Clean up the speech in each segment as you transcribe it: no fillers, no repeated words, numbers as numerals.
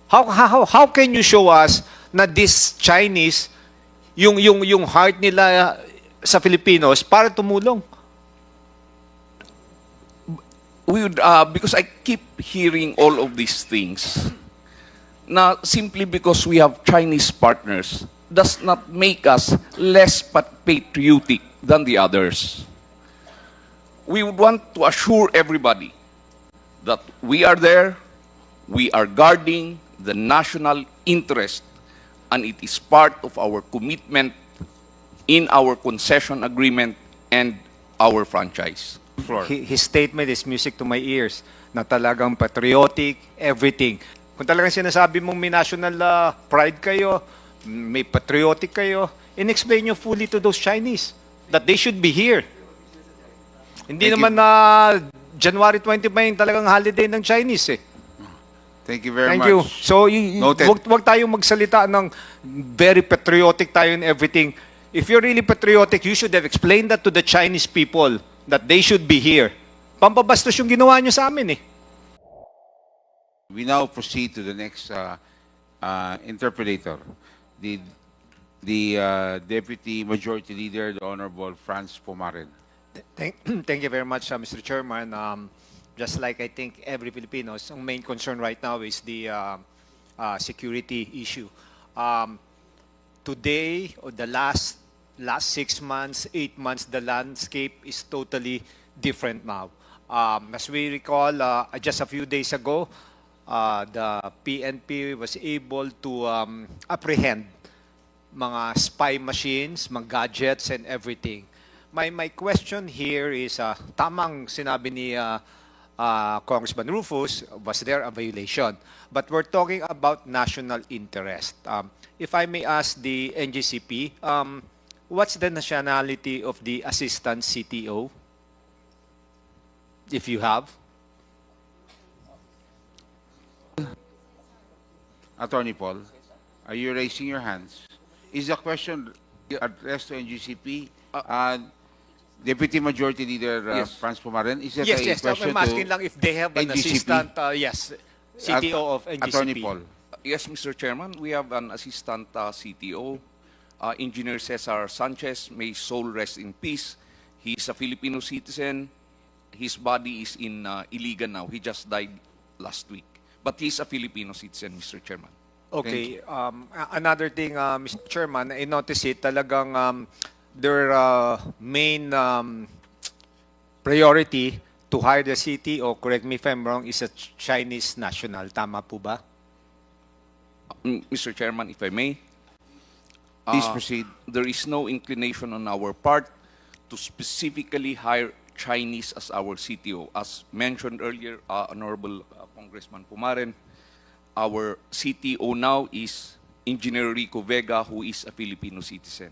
How can you show us na this Chinese, yung heart nila sa Filipinos para tumulong? We would, because I keep hearing all of these things, na simply because we have Chinese partners does not make us less patriotic than the others. We would want to assure everybody that we are there, we are guarding the national interest, and it is part of our commitment in our concession agreement and our franchise. His statement is music to my ears, na talagang patriotic, everything. Kung talagang sinasabi mong may national pride kayo, may patriotic kayo, in-explain nyo fully to those Chinese that they should be here. Hindi naman na January 20 pa yung talagang holiday ng Chinese eh. Thank you very Thank much. you. So, Noted. wag tayong magsalita ng very patriotic tayo in everything. If you're really patriotic, you should have explained that to the Chinese people that they should be here. Pambabastos yung ginawa nyo sa amin eh. We now proceed to the next interpolator, the Deputy Majority Leader, the Honorable Franz Pumaren. Thank you very much, Mr. Chairman. Just like I think every Filipinos, ang main concern right now is the security issue. Today, or the last 6 months, 8 months, the landscape is totally different now. As we recall, just a few days ago, the PNP was able to apprehend mga spy machines, mga gadgets, and everything. My question here is, tamang sinabi ni Congressman Rufus, was there a violation? But we're talking about national interest. If I may ask the NGCP, what's the nationality of the assistant CTO? If you have. Attorney Paul, are you raising your hands? Is the question addressed to NGCP? Deputy Majority Leader Yes. Franz Pumaren, is that Yes, a yes. question I'm asking to lang if they have an NGCP? assistant, yes, CTO of NGCP. Attorney Paul? Yes, Mr. Chairman, we have an assistant CTO, Engineer Cesar Sanchez. May his soul rest in peace. He is a Filipino citizen. His body is in Iligan now. He just died last week. But he's a Filipino citizen, Mr. Chairman. Okay. Another thing, Mr. Chairman, I noticed it, talagang their main priority to hire the CTO, correct me if I'm wrong, is a Chinese national. Tama po ba? Mr. Chairman, if I may. Please proceed. There is no inclination on our part to specifically hire Chinese as our CTO. As mentioned earlier, Honorable Congressman Pumaren, our CTO now is Engineer Rico Vega, who is a Filipino citizen.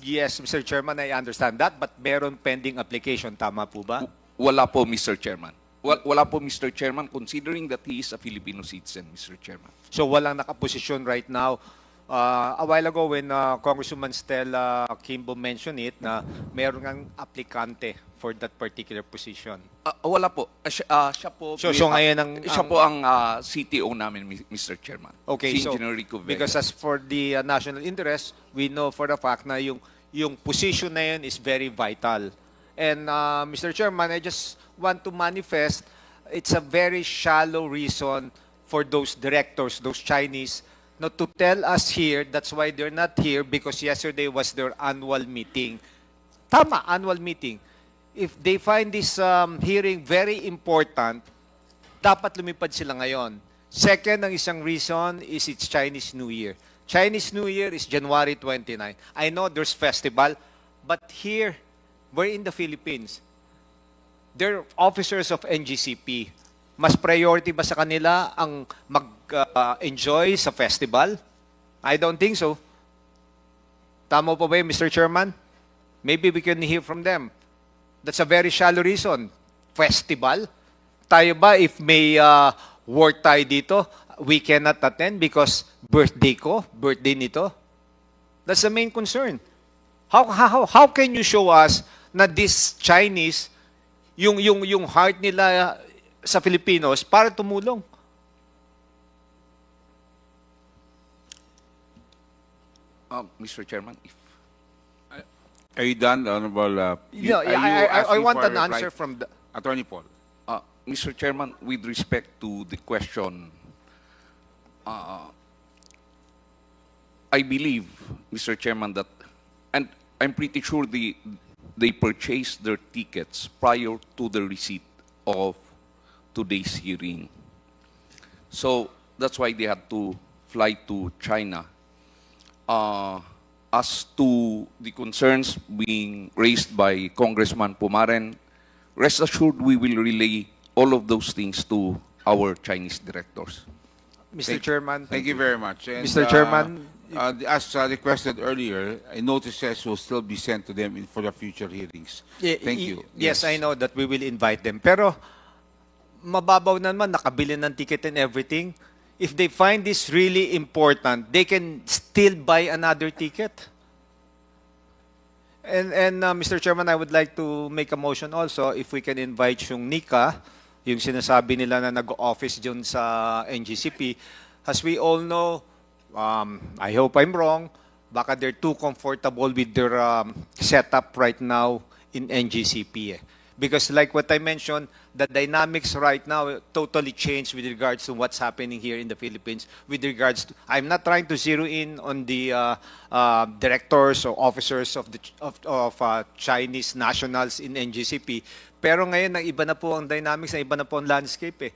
Yes, Mr. Chairman, I understand that, but meron pending application. Tama po ba? Wala po, Mr. Chairman. Wala po, Mr. Chairman, considering that he is a Filipino citizen, Mr. Chairman. So walang nakaposisyon right now. A while ago when Congresswoman Stella Kimbo mentioned it, na meron ng aplikante for that particular position. Wala po. Siya po. So ngayon siya po ang CTO namin, Mr. Chairman. Okay, si so Engineer Rico Vega. because as for the national interest, we know for the fact na yung position na yun is very vital. And Mr. Chairman, I just want to manifest, it's a very shallow reason for those directors, those Chinese, not to tell us here. That's why they're not here, because yesterday was their annual meeting. Tama, annual meeting. If they find this hearing very important, dapat lumipad sila ngayon. Second, ang isang reason is it's Chinese New Year. Chinese New Year is January 29. I know there's festival, but here, we're in the Philippines. They're officers of NGCP. Mas priority ba sa kanila ang mag-enjoy sa festival? I don't think so. Tama po ba yun, Mr. Chairman? Maybe we can hear from them. That's a very shallow reason. Festival? Tayo ba, if may work tayo dito, we cannot attend because birthday ko, birthday nito? That's the main concern. How can you show us na this Chinese, yung heart nila sa Filipinos para tumulong? Mr. Chairman, if Are you done, Honorable? Yeah, are yeah, you I asking want for an a answer reply? from the... Attorney Paul. Mr. Chairman, with respect to the question, I believe, Mr. Chairman, that, and I'm pretty sure they purchased their tickets prior to the receipt of today's hearing. So that's why they had to fly to China. As to the concerns being raised by Congressman Pumaren, rest assured we will relay all of those things to our Chinese directors. Mr. Chairman. Thank you very much. And, Mr. Chairman. As requested earlier, notices will still be sent to them for the future hearings. Thank you. Yes, I know that we will invite them. Pero mababaw naman, nakabili ng ticket and everything. If they find this really important, they can still buy another ticket. And Mr. Chairman, I would like to make a motion also if we can invite yung Nika, yung sinasabi nila na nag-office dyan sa NGCP. As we all know, I hope I'm wrong, baka they're too comfortable with their setup right now in NGCP. Because like what I mentioned, the dynamics right now totally changed with regards to what's happening here in the Philippines. With regards to, I'm not trying to zero in on the directors or officers of Chinese nationals in NGCP. Pero ngayon, iba na po ang dynamics, iba na po ang landscape.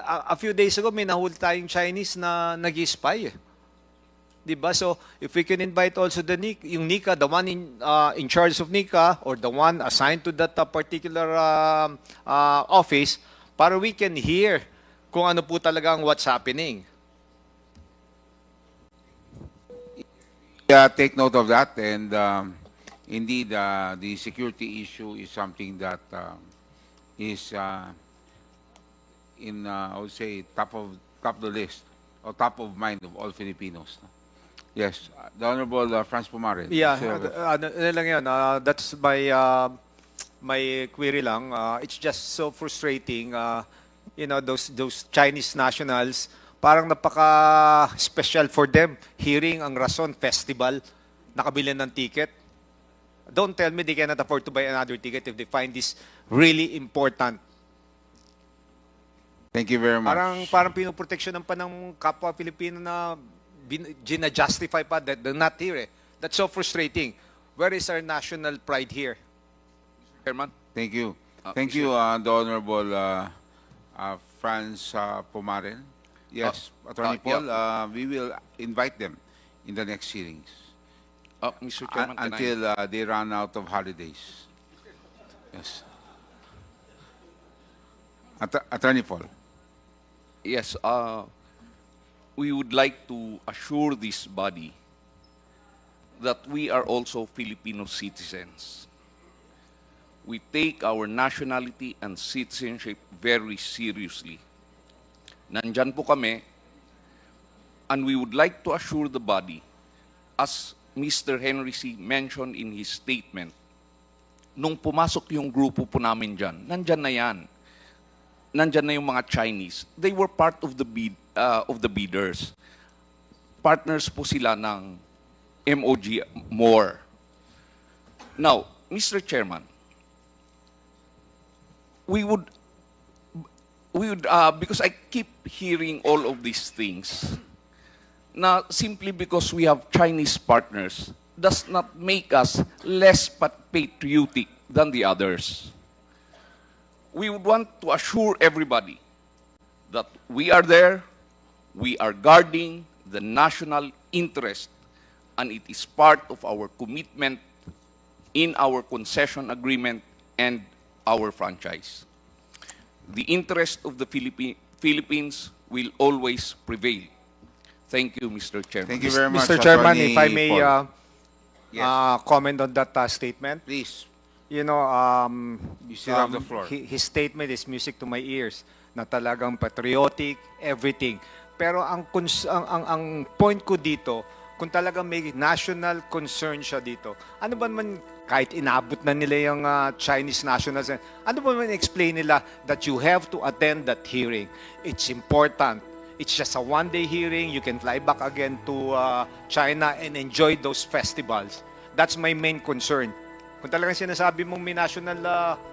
A few days ago, may nahuli tayong Chinese na nag-spy. Diba? So, if we can invite also the yung Nika, the one in charge of Nika, or the one assigned to that particular office, para we can hear kung ano po talaga ang what's happening. Yeah, take note of that. And indeed, the security issue is something that is I would say, top of the list or top of mind of all Filipinos. Yes, the Honorable Franz Pumaren. Yeah, Sir, ano lang yun, that's my query lang. It's just so frustrating, you know, those Chinese nationals, parang napaka-special for them, hearing ang Rason Festival, nakabili ng ticket. Don't tell me they cannot afford to buy another ticket if they find this really important. Thank you very much. Parang pinoproteksyonan pa ng kapwa Pilipino na gina-justify pa that they're not here. That's so frustrating. Where is our national pride here? Chairman? Thank you. Thank you, the Honorable Franz Pumaren. Yes, Attorney Paul, we will invite them in the next hearings Mr. Chairman, can I- until they run out of holidays. Yes. Attorney Paul. Yes, we would like to assure this body that we are also Filipino citizens. We take our nationality and citizenship very seriously. Nandyan po kami, and we would like to assure the body, as Mr. Henry C. mentioned in his statement, nung pumasok yung grupo po namin dyan, nandyan na yan. Nandyan na yung mga Chinese. They were part of the bidders. Partners po sila ng MOG more. Now, Mr. Chairman, we would because I keep hearing all of these things, na simply because we have Chinese partners does not make us less patriotic than the others. We would want to assure everybody that we are there, we are guarding the national interest, and it is part of our commitment in our concession agreement and our franchise. The interest of the Philippines will always prevail. Thank you, Mr. Chairman. Thank you very much, Mr. Chairman, Attorney if I may Paul. Yes. comment on that statement. Please, You know, you still have the floor. His statement is music to my ears, na talagang patriotic, everything. Pero ang point ko dito, kung talagang may national concern siya dito, ano ba naman, kahit inabot na nila yung Chinese nationals, ano ba naman explain nila that you have to attend that hearing? It's important. It's just a one-day hearing. You can fly back again to China and enjoy those festivals. That's my main concern. Kung talagang sinasabi mong may national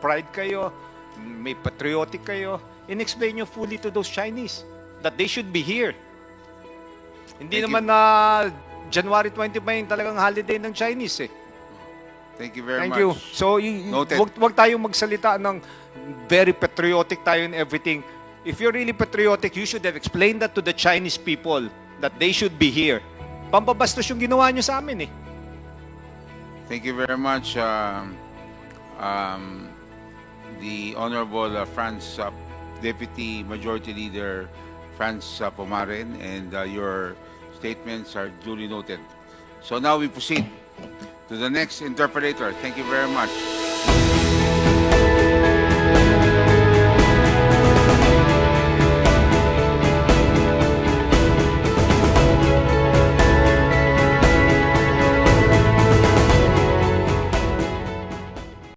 pride kayo, may patriotic kayo, in-explain nyo fully to those Chinese that they should be here. Hindi Thank naman na January 20 pa yung talagang holiday ng Chinese eh. Thank you very Thank much. you. So, Noted. wag tayong magsalita ng very patriotic tayo and everything. If you're really patriotic, you should have explained that to the Chinese people that they should be here. Pambabastos yung ginawa nyo sa amin eh. Thank you very much, the Honorable Franz, Deputy Majority Leader Franz Pumaren, and your statements are duly noted. So now we proceed to the next interpolator. Thank you very much.